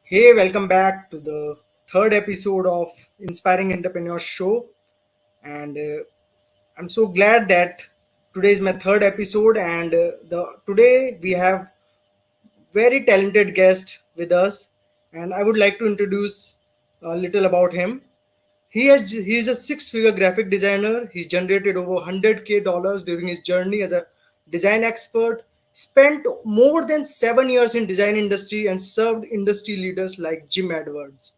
Hey, welcome back to the third episode of Inspiring Entrepreneurs Show. And I'm so glad that today is my third episode, and the today we have very talented guest with us, and I would like to introduce a little about him. He is a six-figure graphic designer. He's generated over 100K dollars during his journey as a design expert. Spent more than 7 years in design industry and served industry leaders like Jim Edwards.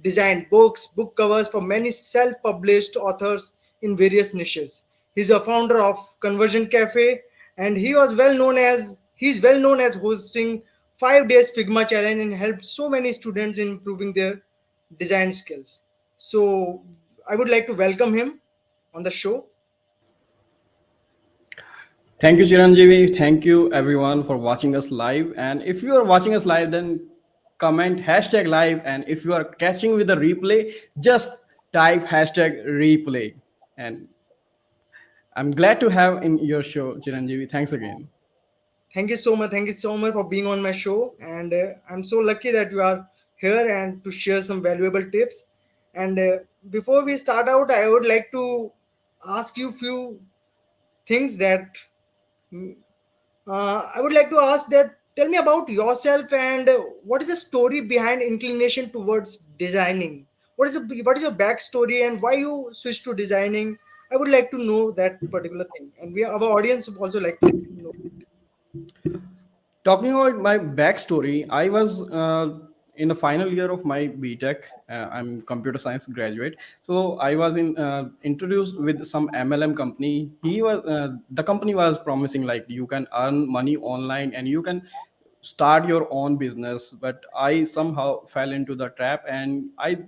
Designed books, book covers for many self-published authors in various niches. He's a founder of Conversion Cafe, and he's well known as hosting 5 days Figma challenge and helped so many students in improving their design skills. So I would like to welcome him on the show. Thank you, Chiranjivee. Thank you, everyone, for watching us live. And if you are watching us live, then comment hashtag live. And if you are catching with the replay, just type hashtag replay. And I'm glad to have in your show, Chiranjivee. Thanks again. Thank you so much. Thank you so much for being on my show. And I'm so lucky that you are here and to share some valuable tips. And before we start out, I would like to ask you few things that I would like to ask that tell me about yourself and what is the story behind inclination towards designing? What is your backstory and why you switched to designing? I would like to know that particular thing, and our audience would also like to know. Talking about my backstory, I was in the final year of my BTech. I'm computer science graduate, so I was introduced with some MLM company. The company was promising like you can earn money online and you can start your own business. But I somehow fell into the trap, and I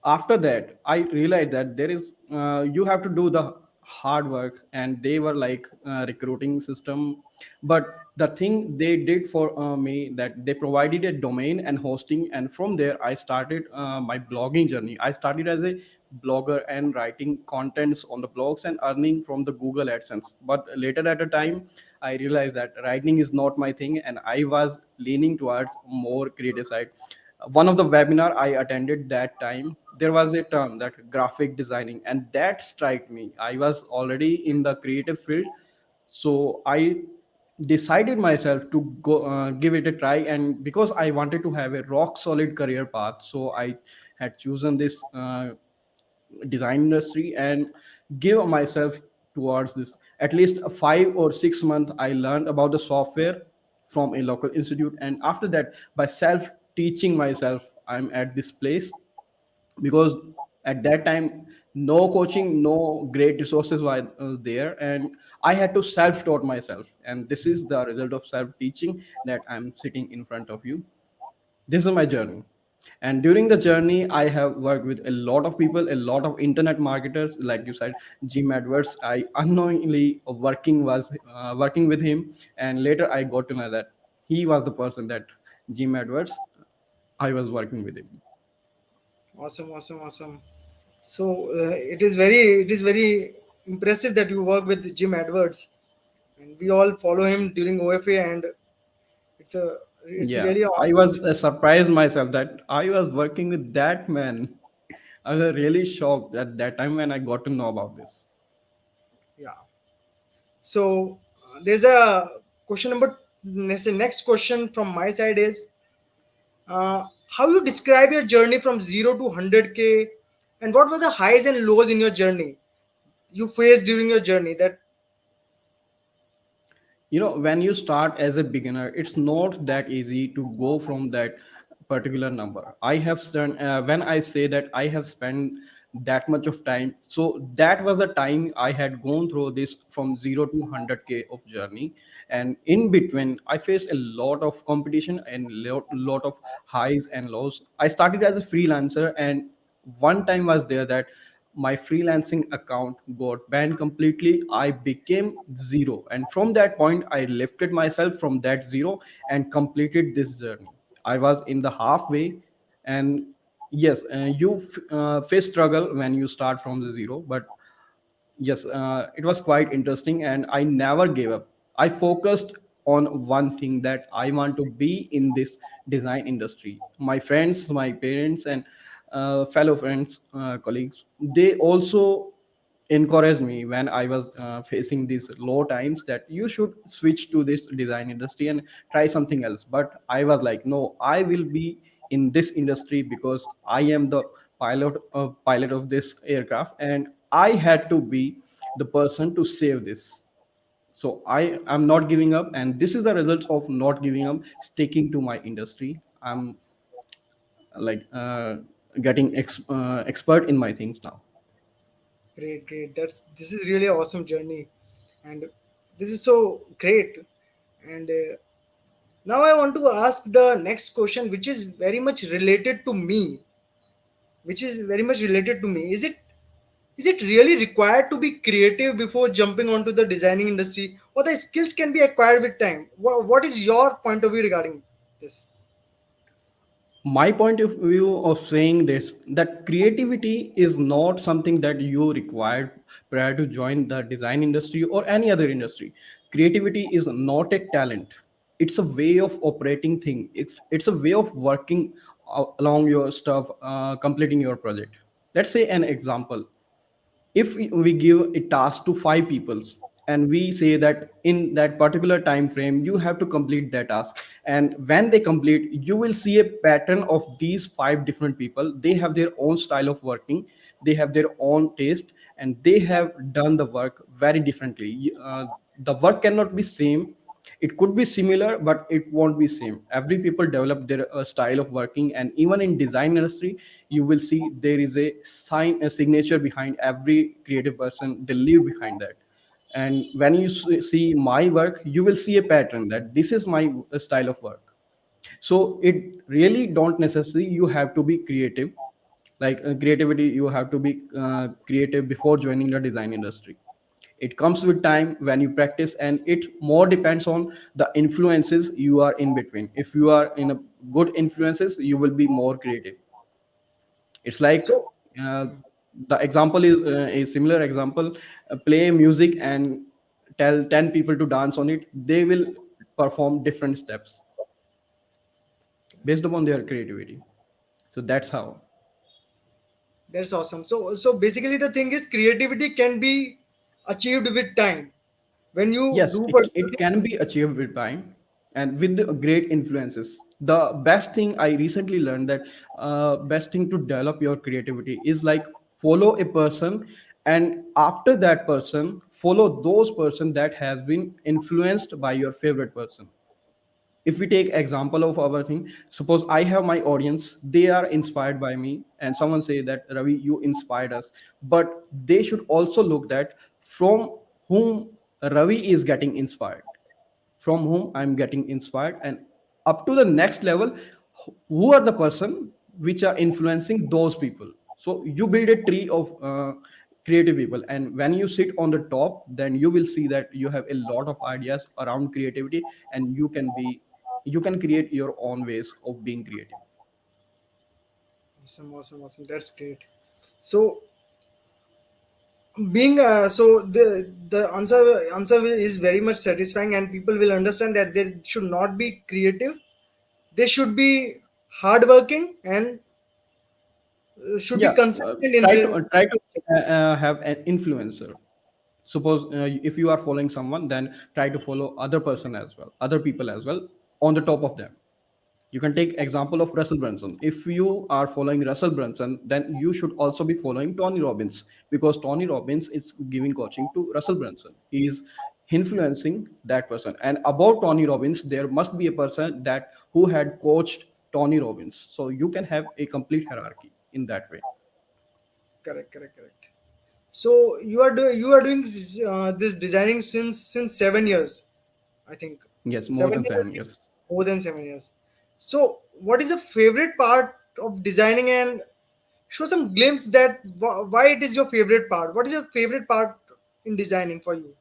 after that I realized that there is you have to do the hard work, and they were like recruiting system. But the thing they did for me, that they provided a domain and hosting, and from there I started my blogging journey. I started as a blogger and writing contents on the blogs and earning from the Google AdSense. But later at a time I realized that writing is not my thing, and I was leaning towards more creative side. One of the webinar I attended that time, there was a term that graphic designing, and that struck me. I was already in the creative field, so I decided myself to go give it a try. And because I wanted to have a rock solid career path, so I had chosen this design industry and give myself towards this. At least a 5 or 6 month I learned about the software from a local institute, and after that by self teaching myself I'm at this place. Because at that time no coaching, no great resources were there, and I had to self taught myself, and this is the result of self teaching that I'm sitting in front of you. This is my journey. And during the journey I have worked with a lot of people, a lot of internet marketers, like you said, Jim Edwards. I unknowingly working with him, and later I got to know that he was the person, that Jim Edwards, I was working with him. Awesome, awesome, awesome. So it is very impressive that you work with Jim Edwards, and we all follow him during OFA, and it's a it's Yeah, really I awesome. was surprised myself that I was working with that man. I was really shocked at that time when I got to know about this. Yeah. So there's a question number. Next question from my side is how you describe your journey from 0 to 100K, and what were the highs and lows in your journey you faced during your journey? That When you start as a beginner, it's not that easy to go from that particular number. I have spent When I say that I have spent that much of time, so that was the time I had gone through this from 0 to 100K of journey. And in between I faced a lot of competition and lot of highs and lows. I started as a freelancer, and one time was there that my freelancing account got banned completely. I became zero, and from that point I lifted myself from that zero and completed this journey. I was in the halfway. And yes, you face struggle when you start from the zero, but yes, it was quite interesting, and I never gave up. I focused on one thing, that I want to be in this design industry. My friends, my parents, and fellow friends, colleagues, they also encouraged me when I was facing these low times, that you should switch to this design industry and try something else. But I was like, no, I will be in this industry because I am the pilot of this aircraft, and I had to be the person to save this. So I am not giving up, and this is the result of not giving up, sticking to my industry. I'm like getting expert in my things now. Great, great. This is really an awesome journey, and this is so great. And now I want to ask the next question, which is very much related to me. Which is very much related to me. Is it really required to be creative before jumping onto the designing industry, or the skills can be acquired with time? What is your point of view regarding this? My point of view of saying this, that creativity is not something that you required prior to join the design industry or any other industry. Creativity is not a talent, it's a way of operating thing. It's a way of working along your stuff, completing your project. Let's say an example. If we give a task to five people, and we say that in that particular time frame you have to complete that task, and when they complete, you will see a pattern of these five different people. They have their own style of working, they have their own taste, and they have done the work very differently. The work cannot be same. It could be similar, but it won't be same. Every people develop their style of working, and even in design industry, you will see there is a sign, a signature behind every creative person. They live behind that. And when you see my work, you will see a pattern that this is my style of work. So it really don't necessarily you have to be creative. Like creativity, you have to be creative before joining the design industry. It comes with time when you practice, and it more depends on the influences you are in between. If you are in a good influences, you will be more creative. It's like So, uh, the example is a similar example. Play music and tell 10 people to dance on it, they will perform different steps based upon their creativity. So that's how. that's awesome. So basically, the thing is, creativity can be achieved with time. When you Yes, do it particular can be achieved with time and with the great influences. The best thing I recently learned, that best thing to develop your creativity is like follow a person, and after that person, follow those person that has been influenced by your favorite person. If we take example of our thing, suppose I have my audience, they are inspired by me, and someone say that Ravi, you inspired us. But they should also look that from whom Ravi is getting inspired, from whom I'm getting inspired, and up to the next level, who are the person which are influencing those people. So you build a tree of creative people, and when you sit on the top, then you will see that you have a lot of ideas around creativity, and you can create your own ways of being creative. awesome, awesome, awesome. That's great. So being the answer is very much satisfying, and people will understand that they should not be creative. They should be hardworking and should be Yeah, consistent in their. try to have an influencer. Suppose if you are following someone, then try to follow other person as well, other people as well, on the top of them. You can take example of Russell Brunson. If you are following Russell Brunson, then you should also be following Tony Robbins, because Tony Robbins is giving coaching to Russell Brunson. He is influencing that person, and above Tony Robbins there must be a person that who had coached Tony Robbins. So you can have a complete hierarchy in that way. Correct, correct, correct. So you are doing this designing since 7 years, I think. Yes, more Seven than years, I 7 think. years. More than 7 years. So what is the favorite part of designing, and show some glimpse that why it is your favorite part. What is your favorite part in designing for you?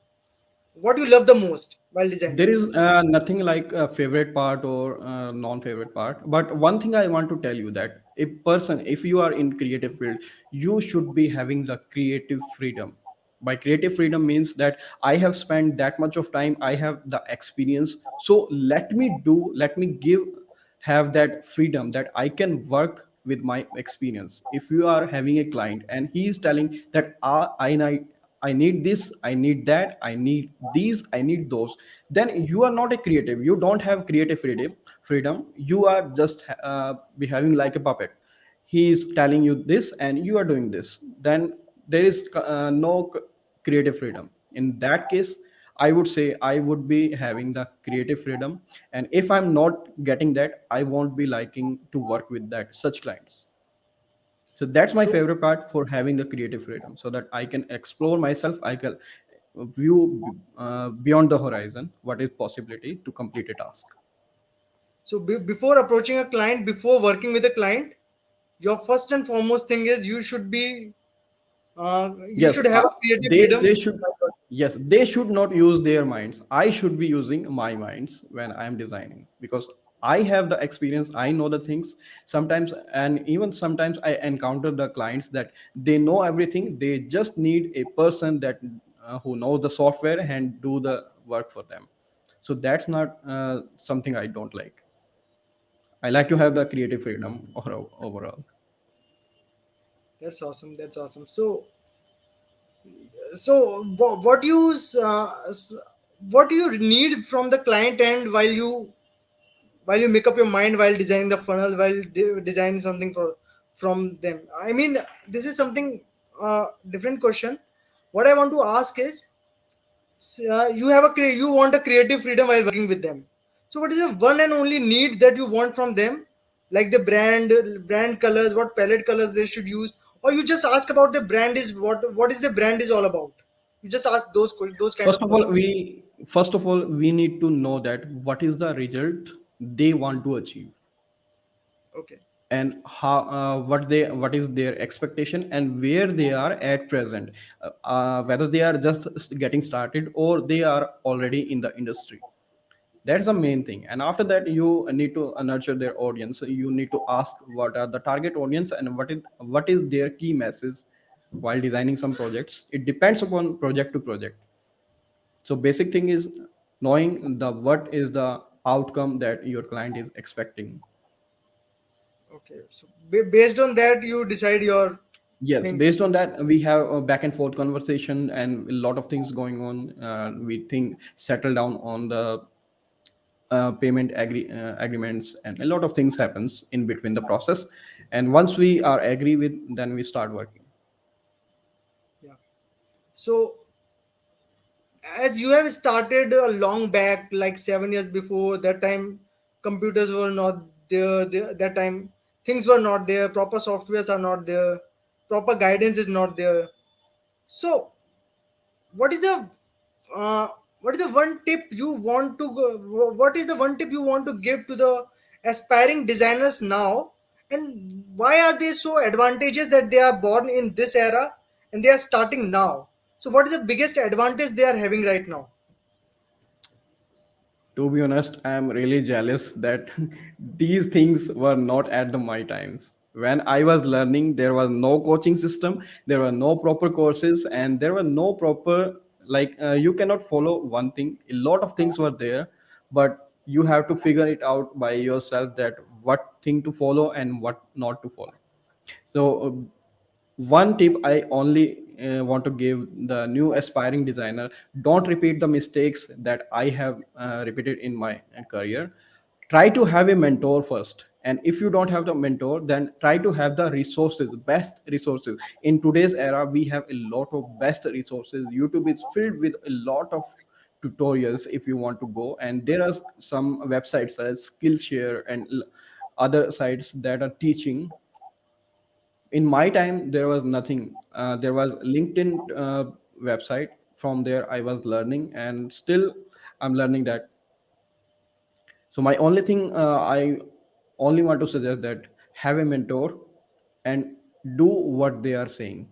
What you love the most while designing? There is nothing like a favorite part or non-favorite part, but one thing I want to tell you, that a person, if you are in creative field, you should be having the creative freedom. By creative freedom means that I have spent that much of time, I have the experience, so let me give have that freedom that I can work with my experience. If you are having a client and he is telling that I need this, I need that, I need these, I need those, then you are not a creative, you don't have creative freedom. You are just behaving like a puppet. He is telling you this and you are doing this, then there is no creative freedom. In that case, I would say I would be having the creative freedom, and if I'm not getting that, I won't be liking to work with that such clients. So that's my So favorite part, for having the creative freedom, so that I can explore myself, I can view beyond the horizon what is possibility to complete a task. before approaching a client, before working with a client, your first and foremost thing is you Yes, should have a creative they freedom. should. Yes, they should not use their minds. I should be using my minds when I am designing, because I have the experience. I know the things sometimes, and even sometimes I encounter the clients that they know everything. They just need a person that who knows the software and do the work for them. So that's not something I don't like. I like to have the creative freedom overall. That's awesome. That's awesome. What do you what do you need from the client end while you make up your mind while designing the funnel, while designing something from them? I mean, this is something different question. What I want to ask is, you want a creative freedom while working with them. So what is the one and only need that you want from them, like the brand colors, what palette colors they should use, or you just ask about the brand is what is the brand is all about? You just ask those kind First of of all, questions. we need to know that what is the result they want to achieve, Okay. and how what is their expectation and where they are at present, whether they are just getting started or they are already in the industry. That's the main thing. And after that, you need to nurture their audience. So you need to ask what are the target audience and what is their key message while designing some projects. It depends upon project to project. So basic thing is knowing the what is the outcome that your client is expecting. Okay. So based on that, you decide your Yes, things. based on that, we have a back and forth conversation and a lot of things going on. We think settle down on the agreements, and a lot of things happens in between the process. And once we are agree with, then we start working. Yeah. So as you have started a long back, like 7 years before, that time computers were not there. That time things were not there, proper softwares are not there, proper guidance is not there. So what is the uh, what is the one tip you want to what is the one tip you want to give to the aspiring designers now, and why are they so advantageous that they are born in this era and they are starting now? So what is the biggest advantage they are having right now? To be honest, I am really jealous that these things were not at the my times. When I was learning, there was no coaching system, there were no proper courses, and there were no proper, like, you cannot follow one thing. A lot of things were there, but you have to figure it out by yourself, that what thing to follow and what not to follow. So one tip I only want to give the new aspiring designer: don't repeat the mistakes that I have repeated in my career. Try to have a mentor first, and if you don't have the mentor, then try to have the resources, best resources. In today's era, we have a lot of best resources. YouTube is filled with a lot of tutorials if you want to go, and there are some websites as Skillshare and other sites that are teaching. In my time, there was nothing. There was LinkedIn website. From there I was learning, and still I'm learning that. So my only thing, I only want to suggest that have a mentor and do what they are saying,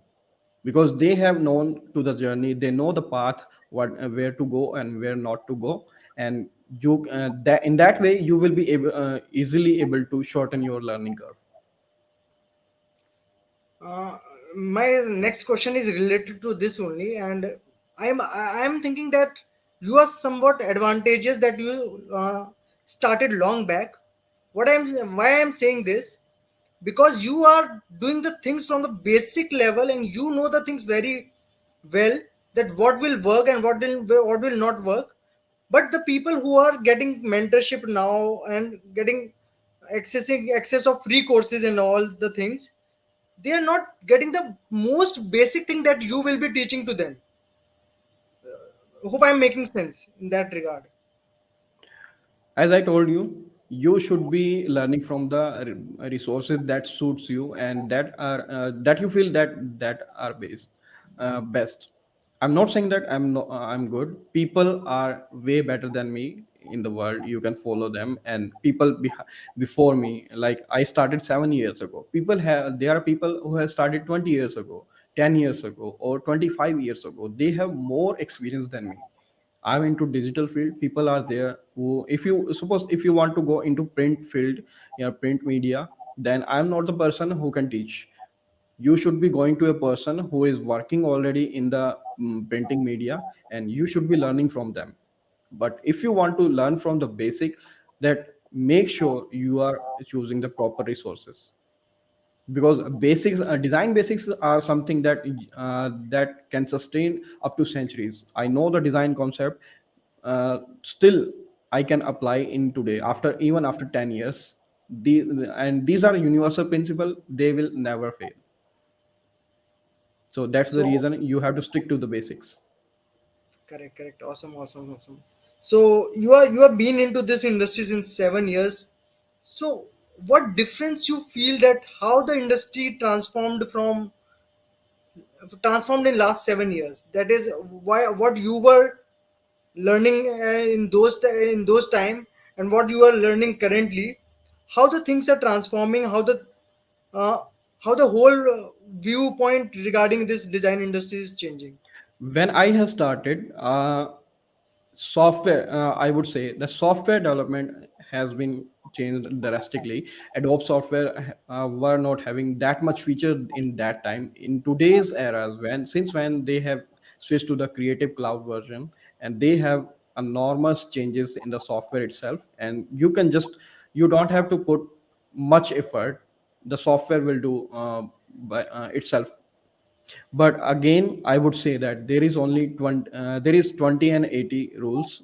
because they have known to the journey, they know the path, what where to go and where not to go. And you that in that way you will be able, easily able to shorten your learning curve. my next question is related to this only, and I'm thinking that you are somewhat advantageous that you started long back. Why I'm saying this, because you are doing the things from the basic level and you know the things very well, that what will work and what will not work. But the people who are getting mentorship now and getting access of free courses and all the things, they are not getting the most basic thing that you will be teaching to them. Hope I'm making sense in that regard. As I told you, you should be learning from the resources that suits you and that you feel that are best. I'm not saying that I'm good. People are way better than me in the world. You can follow them, and people before me, like I started 7 years ago. There are people who have started 20 years ago, 10 years ago, or 25 years ago. They have more experience than me. I'm into digital field. People are there who, if you suppose, if you want to go into print field, print media, then I'm not the person who can teach. You should be going to a person who is working already in the printing media, and you should be learning from them. But if you want to learn from the basic, that make sure you are choosing the proper resources, because basics, design basics are something that can sustain up to centuries. I know the design concept, still I can apply in today, after even after 10 years. the, and these are universal principle, they will never fail. So that's the So reason you have to stick to the basics. correct, correct, awesome, awesome, awesome. So you are been into this industry since 7 years. So what difference you feel that how the industry transformed in last 7 years? That is why what you were learning in those time and what you are learning currently, how the things are transforming, uh, how the whole viewpoint regarding this design industry is changing. When I have started, software, I would say the software development has been changed drastically. Adobe software were not having that much feature in that time. In today's era, when they have switched to the Creative Cloud version, and they have enormous changes in the software itself, and you don't have to put much effort. The software will do by itself. But again, I would say that there is only 20, there is 20 and 80 rules.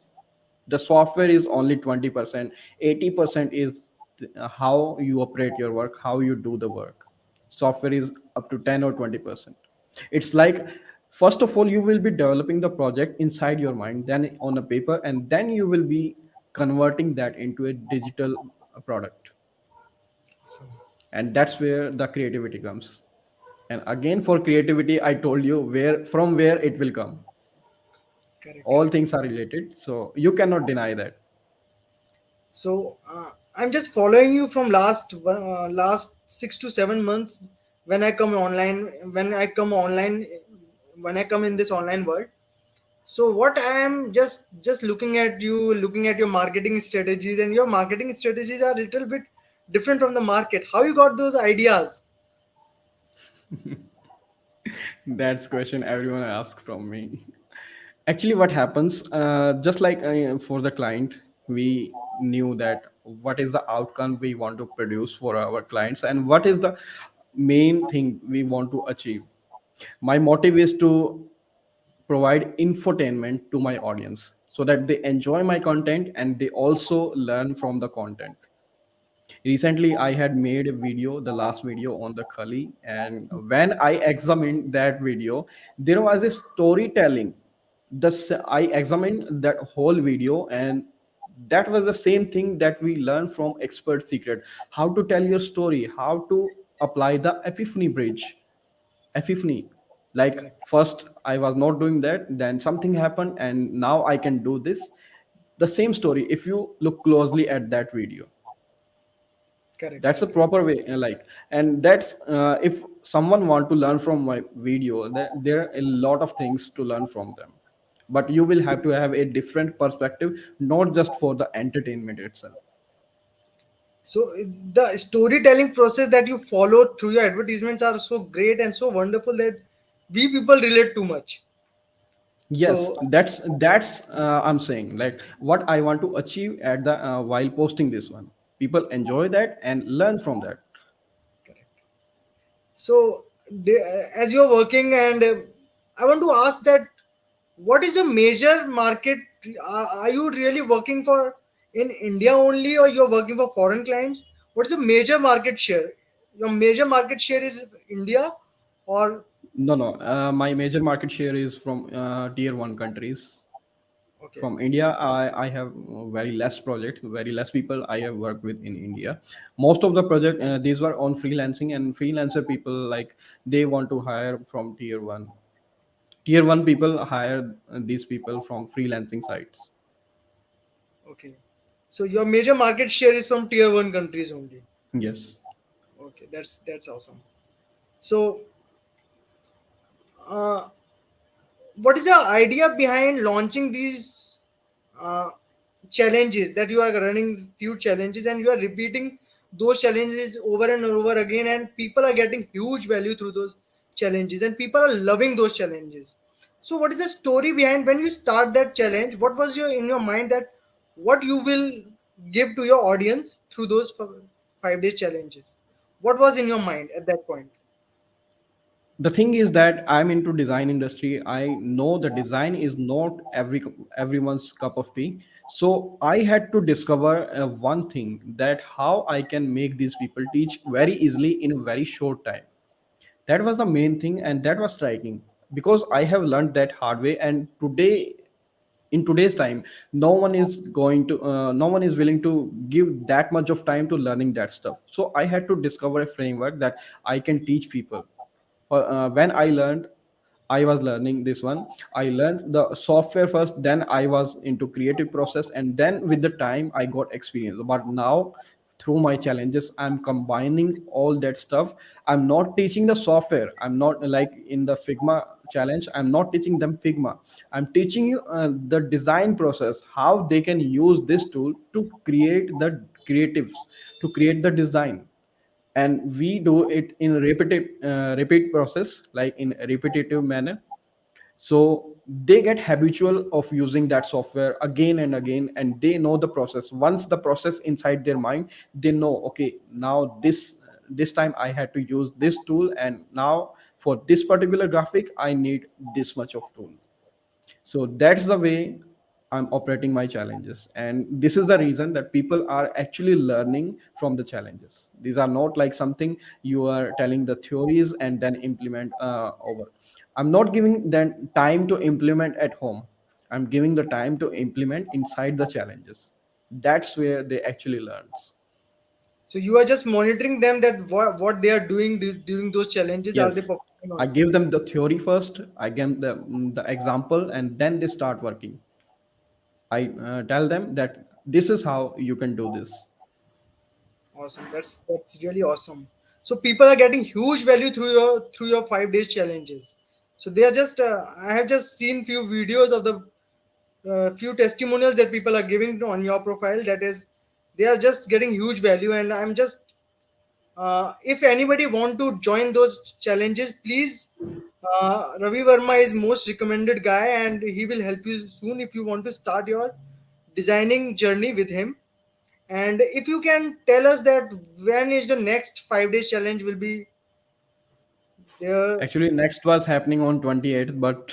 The software is only 20%. 80% is how you operate your work, how you do the work. Software is up to 10 or 20%. It's like, first of all, you will be developing the project inside your mind, then on a paper, and then you will be converting that into a digital product. So And that's where the creativity comes. And again, for creativity, I told you where it will come. correct, All correct. things are related, so you cannot deny that. So I'm just following you from last 6 to 7 months. When I come online, when I come in this online world. So what I am just looking at you, looking at your marketing strategies, and your marketing strategies are a little bit different from the market. How you got those ideas? That's question everyone asks from me. Actually, what happens, just like for the client, we knew that what is the outcome we want to produce for our clients, and what is the main thing we want to achieve. My motive is to provide infotainment to my audience so that they enjoy my content and they also learn from the content. Recently I had made a video, the last video on the Kali, and when I examined that video, there was a storytelling. I examined that whole video, and that was the same thing that we learned from Expert Secret: how to tell your story, how to apply the epiphany bridge. Epiphany, like, Correct, first I was not doing that, then something happened, and now I can do this. The same story, if you look closely at that video, correct, that's a correct, correct. proper way, like. And that's, if someone want to learn from my video, there are a lot of things to learn from them. But you will have to have a different perspective, not just for the entertainment itself. So the storytelling process that you follow through your advertisements are so great and so wonderful that we people relate too much. Yes, So that's I'm saying, like, what I want to achieve at the while posting this one. People enjoy that and learn from that. correct. So as you're working, and I want to ask that what is the major market? Are you really working for in India only, or you're working for foreign clients? What is the major market share? Your major market share is India, or No, no. My major market share is from tier one countries. okay, From India, I have very less projects, very less people I have worked with in India. Most of the project these were on freelancing, and freelancer people, like, they want to hire from tier one. Tier one people hire these people from freelancing sites. okay. So your major market share is from tier one countries only. Yes. Okay, that's awesome. So, uh, what is the idea behind launching these uh, challenges that you are running few challenges and you are repeating those challenges over and over again, and people are getting huge value through those challenges and people are loving those challenges? So what is the story behind when you start that challenge? What was your in your mind that what you will give to your audience through those 5 days challenges? What was in your mind at that point? The thing is that I'm into design industry. I know the design is not everyone's cup of tea. So I had to discover one thing, that how I can make these people teach very easily in a very short time. That was the main thing, and that was striking, because I have learned that hard way. And today, in today's time, no one is willing to give that much of time to learning that stuff. So I had to discover a framework that I can teach people. When I was learning this one, I learned the software first, then I was into creative process, and then with the time I got experience. But now, through my challenges, I'm combining all that stuff. I'm not teaching the software. I'm not like in the Figma challenge. I'm not teaching them Figma. I'm teaching you the design process, how they can use this tool to create the creatives, to create the design. And we do it in repeat process, like in a repetitive manner. So they get habitual of using that software again and again, and they know the process. Once the process inside their mind, they know, okay, now this time I had to use this tool, and now for this particular graphic I need this much of tool. So that's the way I'm operating my challenges, and this is the reason that people are actually learning from the challenges. These are not like something you are telling the theories and then implement over. I'm not giving them time to implement at home. I'm giving the time to implement inside the challenges. That's where they actually learns. So you are just monitoring them that what they are doing during those challenges, are they Yes, performing or I not? give them the theory first, I give them the example, and then they start working. I tell them that this is how you can do this. Awesome. That's really awesome. So people are getting huge value through your 5 days challenges. So they are just I have just seen few videos of the few testimonials that people are giving on your profile. That is, they are just getting huge value, and I'm just if anybody want to join those challenges, please. Ravi Verma is most recommended guy, and he will help you soon if you want to start your designing journey with him. And if you can tell us that when is the next 5 days challenge will be there. Actually, next was happening on 28th, but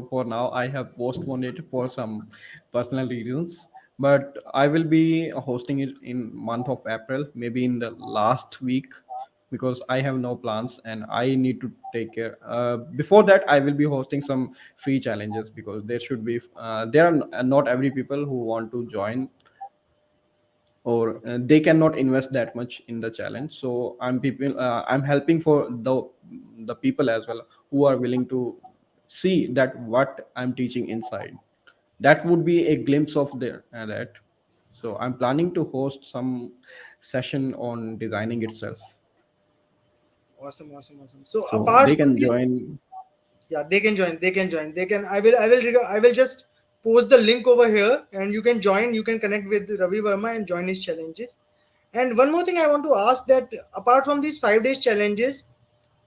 for now I have postponed it for some personal reasons. But I will be hosting it in month of April, maybe in the last week, because I have no plans and I need to take care. Before that, I will be hosting some free challenges, because there should be there are not every people who want to join, or they cannot invest that much in the challenge. So I'm helping for the people as well, who are willing to see that what I'm teaching inside. That would be a glimpse of their that. So I'm planning to host some session on designing itself, Awesome, awesome, awesome. So so apart they from can this, join. yeah, they can join. They can join. They can. I will just post the link over here, and you can join. You can connect with Ravi Verma and join his challenges. And one more thing I want to ask, that apart from these 5 days challenges,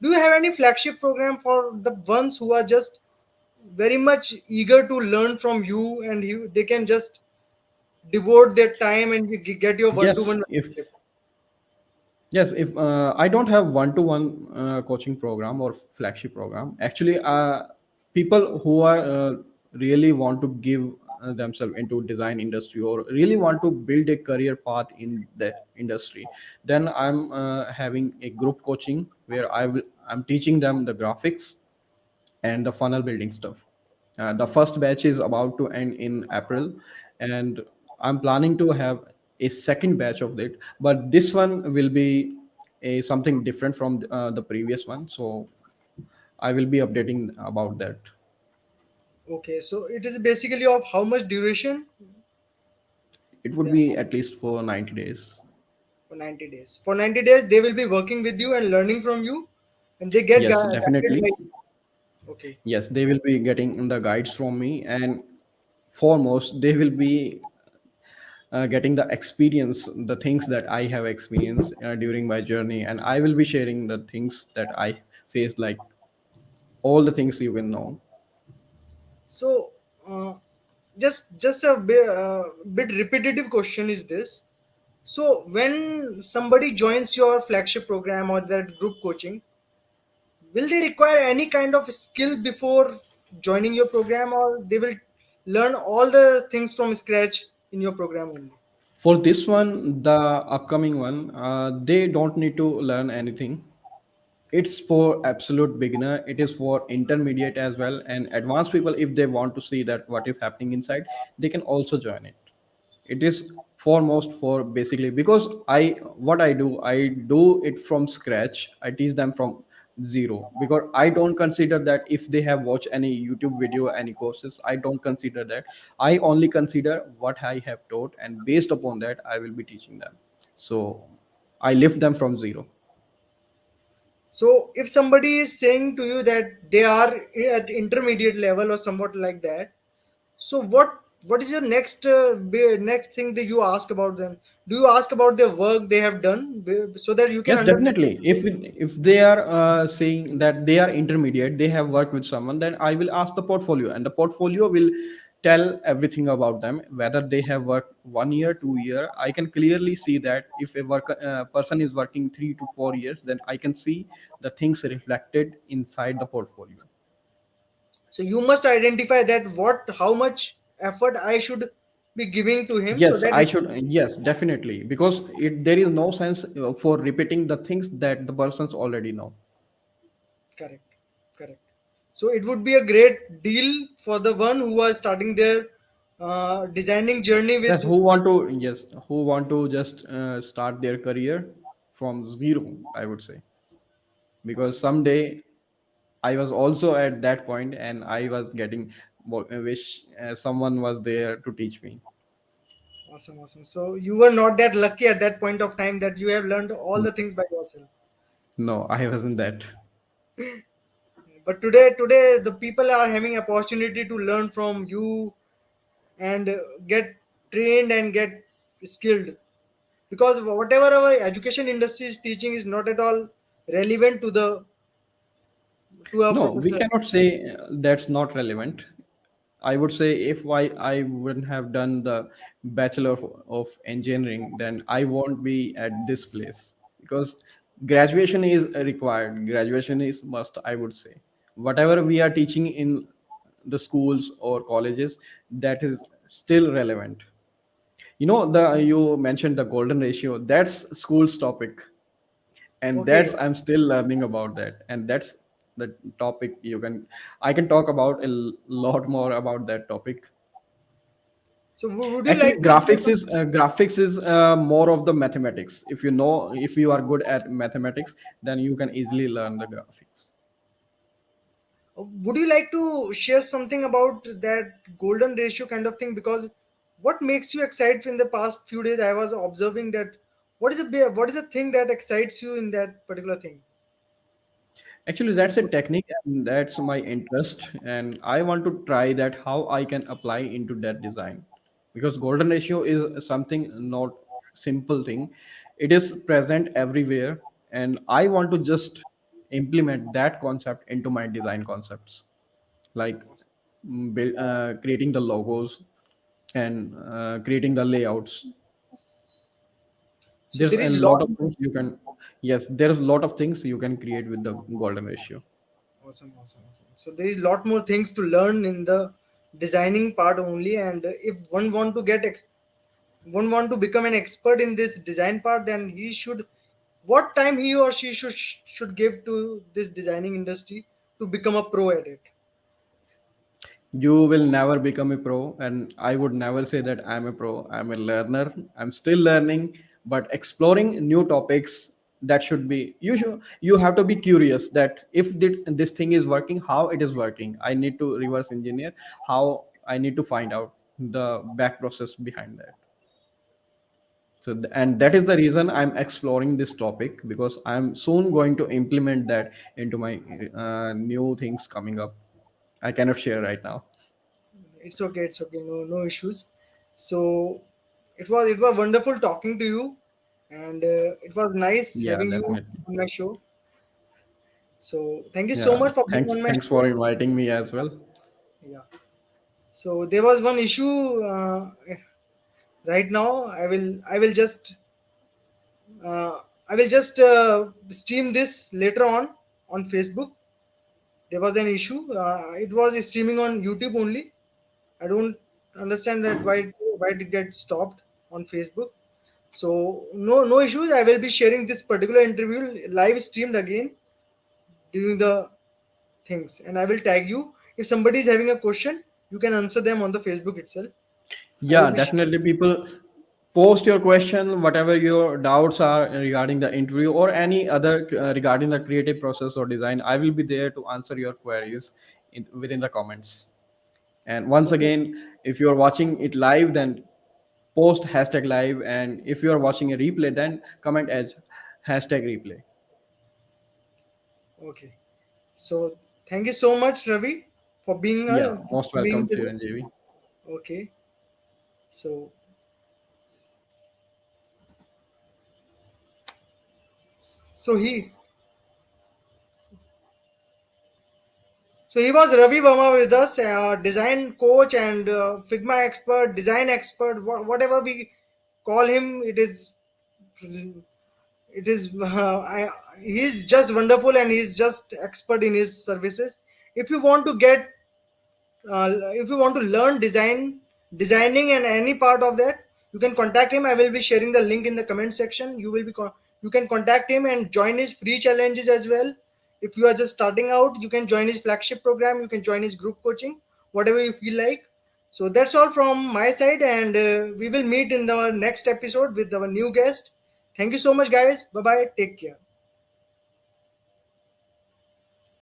do you have any flagship program for the ones who are just very much eager to learn from you, and they can just devote their time and you get your Yes, one-to-one if mentorship? yes, if I don't have one-to-one coaching program or flagship program. Actually, people who are really want to give themselves into design industry or really want to build a career path in that industry, then I'm having a group coaching where I'm teaching them the graphics and the funnel building stuff. The first batch is about to end in April, and I'm planning to have a second batch of it. But this one will be a something different from the previous one, so I will be updating about that. Okay, so it is basically of how much duration? It would Yeah, be at least for 90 days. for 90 days. For 90 days, they will be working with you and learning from you, and they get Yes, guided by definitely. you. Okay. Yes, they will be getting the guides from me, and foremost, they will be getting the experience, the things that I have experienced during my journey, and I will be sharing the things that I faced, like all the things you will know. So, just a bit repetitive question is this. So, when somebody joins your flagship program or that group coaching, will they require any kind of skill before joining your program, or they will learn all the things from scratch in your program only? For this one, the upcoming one, they don't need to learn anything. It's for absolute beginner, it is for intermediate as well, and advanced people, if they want to see that what is happening inside, they can also join it. It is foremost for basically, because I do it from scratch. I teach them from zero, because I don't consider that if they have watched any YouTube video, any courses, I don't consider that. I only consider what I have taught, and based upon that I will be teaching them. So I lift them from zero. So, if somebody is saying to you that they are at intermediate level or somewhat like that, so what is your next thing that you ask about them? Do you ask about their work they have done, so that you can Yes, understand? definitely. If they are saying that they are intermediate, they have worked with someone, then I will ask the portfolio, and the portfolio will tell everything about them. Whether they have worked 1 year, 2 year, I can clearly see that. If a person is working 3 to 4 years, then I can see the things reflected inside the portfolio. So you must identify that what how much effort I should be giving to him, so Yes, that I it, should. Yes, definitely, because there is no sense for repeating the things that the persons already know. correct, correct. So it would be a great deal for the one who are starting their designing journey Yes, with. who want to just start their career from zero, I would say, because Awesome, someday I was also at that point, and I was getting wish someone was there to teach me. awesome, awesome. So you were not that lucky at that point of time that you have learned all the things by yourself. No, I wasn't that. But today the people are having opportunity to learn from you and get trained and get skilled, because whatever our education industry is teaching is not at all relevant to our No, we professional. cannot say that's not relevant. I would say if I wouldn't have done the Bachelor of Engineering, then I won't be at this place, because graduation is required. Graduation is must, I would say. Whatever we are teaching in the schools or colleges, that is still relevant. You mentioned the golden ratio. That's school's topic, and Okay, that's I'm still learning about that, and that's the topic I can talk about lot more about that topic. so would you Actually, like to share graphics is more of the mathematics. If you are good at mathematics, then you can easily learn the graphics. would you like to share something about that golden ratio kind of thing? Because what makes you excited? In the past few days I was observing that, what is the thing that excites you in that particular thing? Actually, that's a technique, and that's my interest, and I want to try that how I can apply into that design, because golden ratio is something not simple thing. It is present everywhere, and I want to just implement that concept into my design concepts, like creating the logos and creating the layouts. So There's there a is lot. lot of things you can, yes, there's a lot of things you can create with the golden ratio. Awesome, awesome, awesome. So there is lot more things to learn in the designing part only, and if one want to one want to become an expert in this design part, then he should, what time he or she should give to this designing industry to become a pro at it. You will never become a pro, and I would never say that I'm a pro. I'm a learner. I'm still learning, but exploring new topics. That should be, you have to be curious that if this thing is working, how it is working. I need to reverse engineer how. I need to find out the back process behind that. So and that is the reason I'm exploring this topic, because I'm soon going to implement that into my new things coming up. I cannot share right now. It's okay, it's okay, no issues. So it was wonderful talking to you, and it was nice Yeah, having you definitely. on my show. So thank you so Yeah, much for being thanks. on my Thanks show. for inviting me as well. Yeah. So there was one issue. Right now, uh, I will just stream this later on Facebook. There was an issue. It was streaming on YouTube only. I don't understand that why it get stopped on Facebook. So no issues. I will be sharing this particular interview live streamed again during the things, and I will tag you. If somebody is having a question, you can answer them on the Facebook itself. I will Yeah, be definitely. People, post your question, whatever your doubts are regarding the interview or any other regarding the creative process or design. I will be there to answer your queries within the comments. And once so again, if you are watching it live, then post hashtag live. And if you are watching a replay, then comment as hashtag replay. okay. So thank you so much, Ravi, for Yeah, most being welcome, with us. Chiranjivee. Okay. So so he so he was Ravi Verma with us, design coach and Figma expert, design expert, whatever we call him. He's just wonderful, and he's just expert in his services. If you want to get if you want to learn designing and any part of that, you can contact him. I will be sharing the link in the comment section. You can contact him and join his free challenges as well. If you are just starting out, you can join his flagship program, you can join his group coaching, whatever you feel like. So that's all from my side, and we will meet in the next episode with our new guest. Thank you so much, guys. Bye bye, take care.